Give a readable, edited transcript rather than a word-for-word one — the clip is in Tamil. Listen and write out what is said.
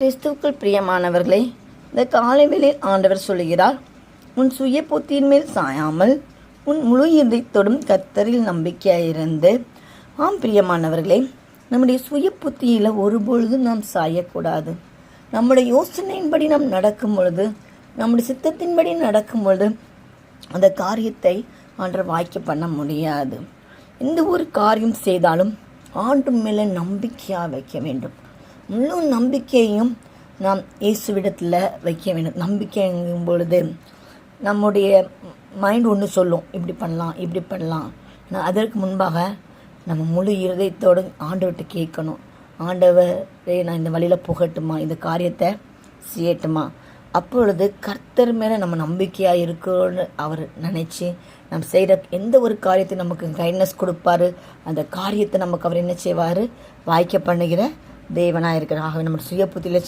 கிறிஸ்துவுக்குள் பிரியமானவர்களே, இந்த காலைவேளையில் ஆண்டவர் சொல்லுகிறார், உன் சுய புத்தியின் மேல் சாயாமல் உன் முழு இதயத்தோடும் கர்த்தரில் நம்பிக்கையாயிருந்து. ஆம் பிரியமானவர்களே, நம்முடைய சுய புத்தியில் ஒருபொழுதும் நாம் சாயக்கூடாது. நம்முடைய யோசனையின்படி நாம் நடக்கும் பொழுது, நம்முடைய சித்தத்தின்படி நடக்கும் பொழுது அந்த காரியத்தை ஆண்டவர் வாய்க்க பண்ண முடியாது. எந்த ஒரு காரியம் செய்தாலும் ஆண்டு மேலே நம்பிக்கையாக வைக்க வேண்டும். முழு நம்பிக்கையையும் நாம் இயேசுவிடத்தில் வைக்க வேண்டும். நம்பிக்கைங்கும் பொழுது நம்முடைய மைண்ட் ஒன்று சொல்லும், இப்படி பண்ணலாம். அதற்கு முன்பாக நம்ம முழு இருதயத்தோடு ஆண்டவர்கிட்ட கேட்கணும். ஆண்டவரே, நான் இந்த வழியில் போகட்டுமா, இந்த காரியத்தை செய்யட்டுமா? அப்பொழுது கர்த்தர் மேலே நம்ம நம்பிக்கையாக இருக்கோன்னு அவர் நினச்சி நம்ம செய்கிற எந்த ஒரு காரியத்தை நமக்கு கைட்னஸ் கொடுப்பாரு. அந்த காரியத்தை நமக்கு அவர் என்ன செய்வார்? வாய்க்க பண்ணுகிற தேவனாக இருக்கிறார். ஆகவே நம்ம சுய புத்தியில்